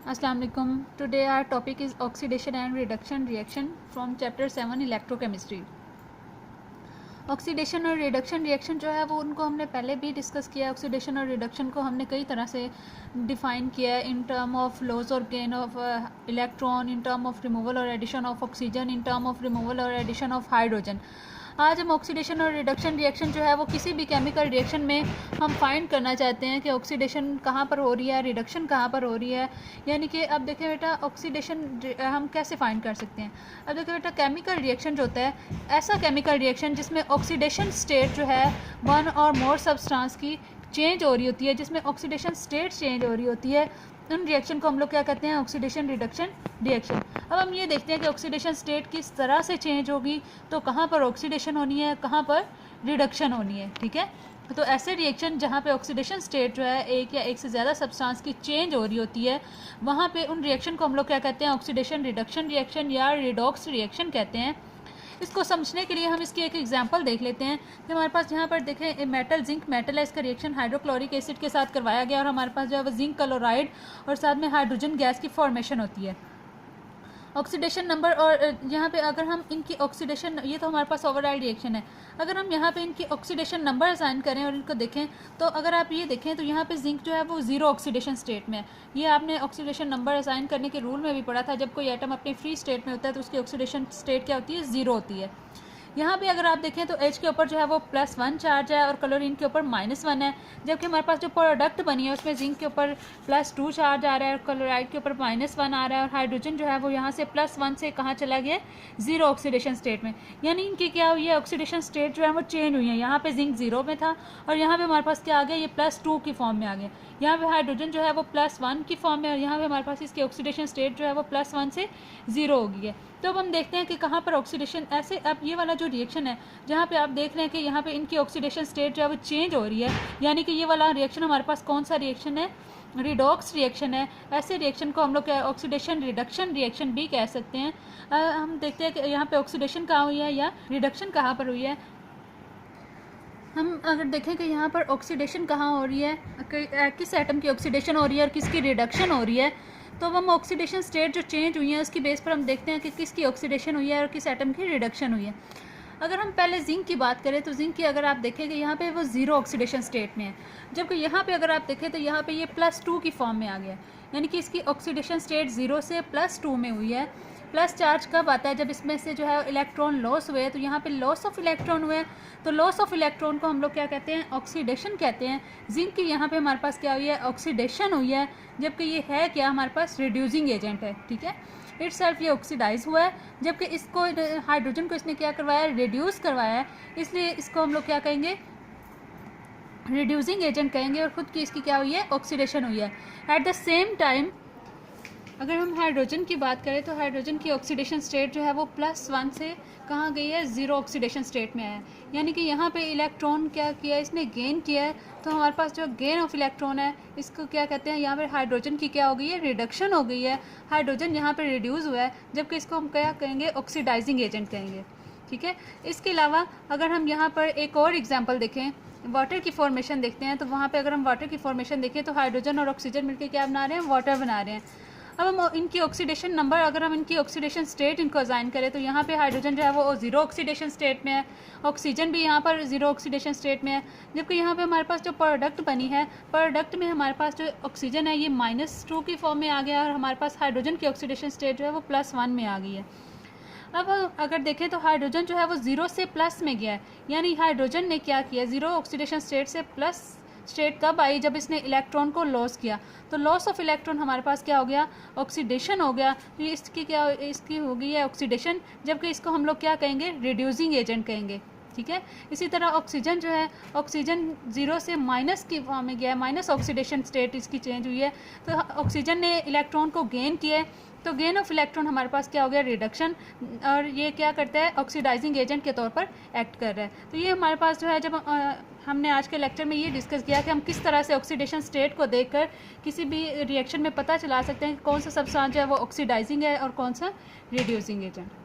अस्सलाम वालेकुम। Today our topic is oxidation and reduction reaction from chapter 7 electrochemistry. Oxidation और reduction reaction जो है वो उनको हमने पहले भी डिस्कस किया है। ऑक्सीडेशन और रिडक्शन को हमने कई तरह से डिफ़ाइन किया है, इन टर्म ऑफ लॉस और gain of electron, in term of removal और addition of oxygen, in term of removal और एडिशन ऑफ हाइड्रोजन। आज हम ऑक्सीडेशन और रिडक्शन रिएक्शन जो है वो किसी भी केमिकल रिएक्शन में हम फाइंड करना चाहते हैं कि ऑक्सीडेशन कहाँ पर हो रही है, रिडक्शन कहाँ पर हो रही है। यानी कि अब देखिए बेटा, ऑक्सीडेशन हम कैसे फाइंड कर सकते हैं। अब देखिए बेटा, केमिकल रिएक्शन जो होता है, ऐसा केमिकल रिएक्शन जिसमें ऑक्सीडेशन स्टेट जो है वन और मोर सब्सटेंस की चेंज हो रही होती है, जिसमें ऑक्सीडेशन स्टेट चेंज हो रही होती है, उन रिएक्शन को हम लोग क्या कहते हैं, ऑक्सीडेशन रिडक्शन रिएक्शन। अब हम ये देखते हैं कि ऑक्सीडेशन स्टेट किस तरह से चेंज होगी, तो कहाँ पर ऑक्सीडेशन होनी है, कहाँ पर रिडक्शन होनी है। ठीक है, तो ऐसे रिएक्शन जहाँ पे ऑक्सीडेशन स्टेट जो है एक या एक से ज़्यादा सब्सटेंस की चेंज हो रही होती है, वहाँ पे उन रिएक्शन को हम लोग क्या कहते हैं, ऑक्सीडेशन रिडक्शन रिएक्शन या रिडॉक्स रिएक्शन कहते हैं। इसको समझने के लिए हम इसकी एक एग्जांपल देख लेते हैं कि हमारे पास यहाँ पर देखें मेटल, जिंक मेटल है, इसका रिएक्शन हाइड्रोक्लोरिक एसिड के साथ करवाया गया और हमारे पास जो है वो जिंक क्लोराइड और साथ में हाइड्रोजन गैस की फॉर्मेशन होती है। ऑक्सीडेशन नंबर, और यहाँ पे अगर हम इनकी ऑक्सीडेशन, ये तो हमारे पास ओवरऑल रिएक्शन है, अगर हम यहाँ पे इनकी ऑक्सीडेशन नंबर असाइन करें और इनको देखें, तो अगर आप ये देखें तो यहाँ पे जिंक जो है वो ज़ीरो ऑक्सीडेशन स्टेट में है। ये आपने ऑक्सीडेशन नंबर असाइन करने के रूल में भी पढ़ा था, जब कोई एटम अपनी फ्री स्टेट में होता है तो उसकी ऑक्सीडेशन स्टेट क्या होती है, ज़ीरो होती है। यहाँ पे अगर आप देखें तो H के ऊपर जो है वो +1 चार्ज है और क्लोरीन के ऊपर -1 है, जबकि हमारे पास जो प्रोडक्ट बनी है उसमें जिंक के ऊपर +2 चार्ज आ रहा है और क्लोराइड के ऊपर -1 आ रहा है, और हाइड्रोजन जो है वो यहाँ से +1 से कहाँ चला गया, ज़ीरो ऑक्सीडेशन स्टेट में। यानी इनकी क्या हुई है, ऑक्सीडेशन स्टेट जो है वो चेंज हुई है। यहाँ पे जिंक ज़ीरो में था और यहाँ पे हमारे पास क्या आ गया, ये +2 की फॉर्म में आ गया। यहाँ पे हाइड्रोजन जो है वो +1 की फॉर्म में, और यहाँ पे हमारे पास इसकी ऑक्सीडेशन स्टेट जो है वो +1 से ज़ीरो हो गई है। तो अब हम देखते हैं कि कहाँ पर ऑक्सीडेशन ऐसे, अब ये वाला जो रिएक्शन है जहाँ पे आप देख रहे हैं कि यहाँ पे इनकी ऑक्सीडेशन स्टेट जो है वो चेंज हो रही है, यानी कि ये वाला रिएक्शन हमारे पास कौन सा रिएक्शन है, रिडॉक्स रिएक्शन है। ऐसे रिएक्शन को हम लोग ऑक्सीडेशन रिडक्शन रिएक्शन भी कह सकते हैं। हम देखते हैं कि यहाँ पे ऑक्सीडेशन कहाँ हुई है या रिडक्शन कहाँ पर हुई है। हम अगर देखें कि यहाँ पर ऑक्सीडेशन कहाँ हो रही है, किस एटम की ऑक्सीडेशन हो रही है और किसकी रिडक्शन हो रही है, तो हम ऑक्सीडेशन स्टेट जो चेंज हुई है उसकी बेस पर हम देखते हैं कि किसकी ऑक्सीडेशन हुई है और किस एटम की रिडक्शन हुई है। अगर हम पहले जिंक की बात करें तो जिंक की अगर आप देखें कि यहाँ पे वो ज़ीरो ऑक्सीडेशन स्टेट में है, जबकि यहाँ पे अगर आप देखें तो यहाँ पे ये +2 की फॉर्म में आ गया, यानी कि इसकी ऑक्सीडेशन स्टेट ज़ीरो से +2 में हुई है। प्लस चार्ज कब आता है, जब इसमें से जो है इलेक्ट्रॉन लॉस हुए, तो यहाँ पे लॉस ऑफ इलेक्ट्रॉन हुए, तो लॉस ऑफ इलेक्ट्रॉन को हम लोग क्या कहते हैं, ऑक्सीडेशन कहते हैं। जिंक की यहाँ पे हमारे पास क्या हुई है, ऑक्सीडेशन हुई है, जबकि ये है क्या, हमारे पास रिड्यूसिंग एजेंट है। ठीक है, इट सेल्फ ये ऑक्सीडाइज हुआ है, जबकि इसको हाइड्रोजन को इसने क्या करवाया, रिड्यूस करवाया है, इसलिए इसको हम लोग क्या कहेंगे, रिड्यूसिंग एजेंट कहेंगे, और ख़ुद की इसकी क्या हुई है, ऑक्सीडेशन हुई है। एट द सेम टाइम अगर हम हाइड्रोजन की बात करें तो हाइड्रोजन की ऑक्सीडेशन स्टेट जो है वो +1 से कहाँ गई है, ज़ीरो ऑक्सीडेशन स्टेट में है। यानी कि यहाँ पे इलेक्ट्रॉन क्या किया, इसने गेन किया है, तो हमारे पास जो गेन ऑफ इलेक्ट्रॉन है इसको क्या कहते हैं, यहाँ पर हाइड्रोजन की क्या हो गई है, रिडक्शन हो गई है। हाइड्रोजन यहाँ पर रिड्यूस हुआ है, जबकि इसको हम क्या कहेंगे, ऑक्सीडाइजिंग एजेंट कहेंगे। ठीक है, इसके अलावा अगर हम यहाँ पर एक और एग्जाम्पल देखें, वाटर की फॉर्मेशन देखते हैं, तो वहाँ पे अगर हम वाटर की फॉर्मेशन देखें तो हाइड्रोजन और ऑक्सीजन मिलकर क्या बना रहे हैं, वाटर बना रहे हैं। अब हम इनकी ऑक्सीडेशन नंबर, अगर हम इनकी ऑक्सीडेशन स्टेट इनको असाइन करें तो यहाँ पे हाइड्रोजन जो है वो ज़ीरो ऑक्सीडेशन स्टेट में है, ऑक्सीजन भी यहाँ पर ज़ीरो ऑक्सीडेशन स्टेट में है, जबकि यहाँ पे हमारे पास जो प्रोडक्ट बनी है, प्रोडक्ट में हमारे पास जो ऑक्सीजन है ये -2 की फॉर्म में आ गया और हमारे पास हाइड्रोजन की ऑक्सीडेशन स्टेट जो है वो +1 में आ गई है। अब अगर देखें तो हाइड्रोजन जो है वो ज़ीरो से प्लस में गया है, यानी हाइड्रोजन ने क्या किया, ज़ीरो ऑक्सीडेशन स्टेट से प्लस स्टेट कब आई, जब इसने इलेक्ट्रॉन को लॉस किया, तो लॉस ऑफ इलेक्ट्रॉन हमारे पास क्या हो गया, ऑक्सीडेशन हो गया। तो इसकी क्या, इसकी हो गई है ऑक्सीडेशन, जबकि इसको हम लोग क्या कहेंगे, रिड्यूसिंग एजेंट कहेंगे। ठीक है, इसी तरह ऑक्सीजन जो है, ऑक्सीजन ज़ीरो से माइनस की फॉर्म में गया है, माइनस ऑक्सीडेशन स्टेट इसकी चेंज हुई है, तो ऑक्सीजन ने इलेक्ट्रॉन को गेन किया है, तो गेन ऑफ इलेक्ट्रॉन हमारे पास क्या हो गया, रिडक्शन, और ये क्या करता है, ऑक्सीडाइजिंग एजेंट के तौर पर एक्ट कर रहा है। तो ये हमारे पास जो है, जब हमने आज के लेक्चर में ये डिस्कस किया कि हम किस तरह से ऑक्सीडेशन स्टेट को देखकर किसी भी रिएक्शन में पता चला सकते हैं कि कौन सा सब्सटेंस जो है वो ऑक्सीडाइजिंग है और कौन सा रिड्यूसिंग एजेंट।